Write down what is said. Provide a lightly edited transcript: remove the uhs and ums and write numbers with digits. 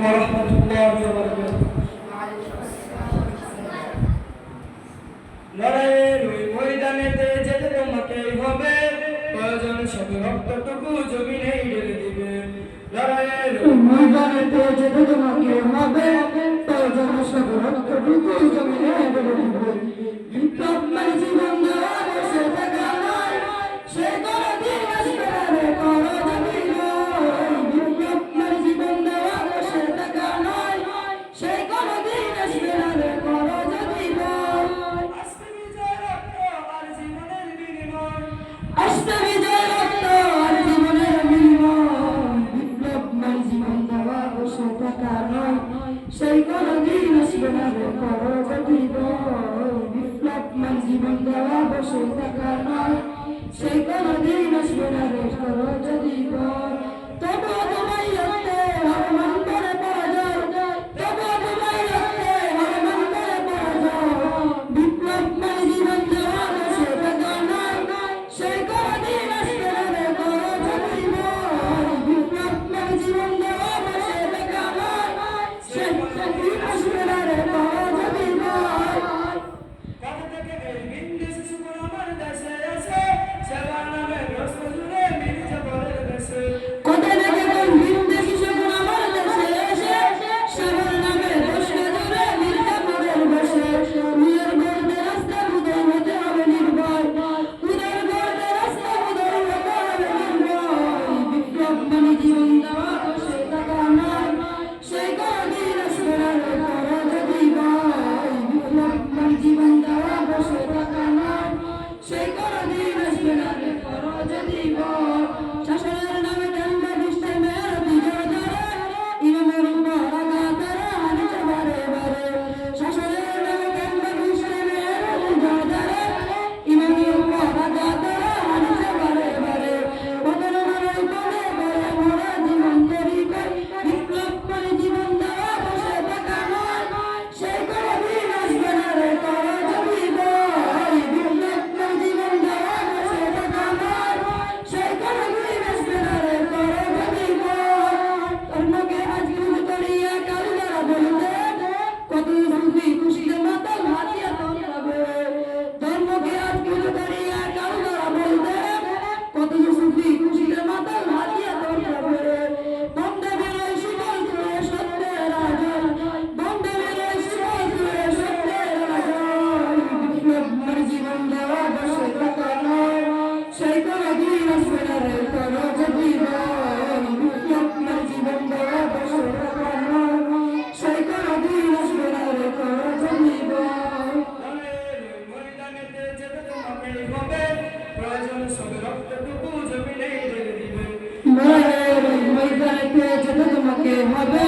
ওয়া রাহমাতুল্লাহি ওয়া বারাকাতুহু। লড়াইয়ের ওই ময়দানেতে যেতে তোমাকেই হবে, প্রয়োজন সব রক্তটুকু জমিনেই ঢেলে দিবে। লড়াইয়ের ওই ময়দানেতে যেতে তোমাকে হবে, প্রয়োজন সব রক্তটুকু জমিনেই ঢেলে দিবে। বিপ্লব মানে জীবন দেওয়া, বসে থাকা নয়, সে কোনদিন আসবে না রে করো যদি নয়। বিপ্লব মানে জীবন দেওয়া, বসে থাকা নয়, সে কোনদিন আসবে না রে করো যদি নয়। আসবে বিজয় রক্ত আর জীবনের বিনিময়, আসবে বিজয় রক্ত আর জীবনের বিনিময়। বিপ্লব মানে জীবন দেওয়া, বসে থাকা নয়, সেই কোনদিন আসবে না রে করো যদি নয়। বিপ্লব মানে জীবন দেওয়া, বসে থাকা নয়, সেই কোনদিন আসবে না রে করো যদি নয়। তবুও তোমায় রক্তে অপমান করে পরাজয়, তবুও তোমায় রক্তে অপমান করে পরাজয়। বিপ্লব মানে জীবন দেওয়া, বসে থাকা নয়, সেই কোনদিন আসবে না রে করো যদি নয়। বিপ্লব মানে জীবন দেওয়া, বসে থাকা নয়, সেই কোনদিন আসবে না রে করো যদি নয়। কথা থেকে এই বিন্দেশ সুমন আমার দেশে আছে, সেবার নামে রস্ত জুড়ে মির্জাপুরের দেশে। কথা থেকে এই বিন্দেশ সুমন আমার দেশে আছে, সেবার নামে রস্ত জুড়ে মির্জাপুরের দেশে। উয়ের গর্দে রাস্তা বুঝে হতে হবে নির্ভয়, উয়ের গর্দে রাস্তা বুঝে হতে হবে নির্ভয়। বিপ্লব মানে জীবন দেওয়া, বসে থাকা নয়, সেই কোনদিন আসবে না রে করো যদি নয়। বিপ্লব মানে জীবন দেওয়া, বসে থাকা নয়, সেই কোনদিন আসবে না রে করো যদি নয়। শাসনের নামে ঠান্ডা বৃষ্টি মেয়ের বিজয় ধরে, ইমামের উপর আঘাত ধরে হানিছে বারে বারে। শাসনের নামে ঠান্ডা বৃষ্টি মেয়ের বিজয় ধরে, ইমামের উপর আঘাত ধরে হানিছে বারে বারে। পতন মানে পড়ে পড়ে মরে জীবন তৈরি করে। বিপ্লব মানে জীবন দেওয়া, বসে থাকা নয়, সেই কোনদিন আসবে না রে করো যদি নয়। বিপ্লব মানে জীবন দেওয়া, বসে থাকা নয়, সেই কোনদিন আসবে না রে করো যদি নয়। ধর্মকে আজ ভুল করিয়া কাল যারা বলবে, কত সুফি খুশিতে মাতাল হাতিয়া তন্ত্রাবে। ধর্মকে আজ ভুল করিয়া কাল যারা বলবে, কত সুফি খুশিতে মাতাল হাতিয়া তন্ত্রাবে। বন্দে বেরোয় শিকল তুলে সত্যের আজয়, বন্দে বেরোয় শিকল তুলে সত্যের আজয়। বিপ্লব মানে জীবন দেওয়া, বসে থাকা নয়, সেই কোনদিন আসবে না রে করো যদি নয়। বিপ্লব মানে জীবন দেওয়া, বসে থাকা নয়, সেই কোনদিন আসবে না রে করো যদি নয়। ময়দানেতে যেতে তোমাকেই হবে, প্রয়োজন সব রক্তটুকু জমিনেই ঢেলে দিবে। লড়াইয়ের ওই ময়দানেতে যেতে তোমাকে হবে,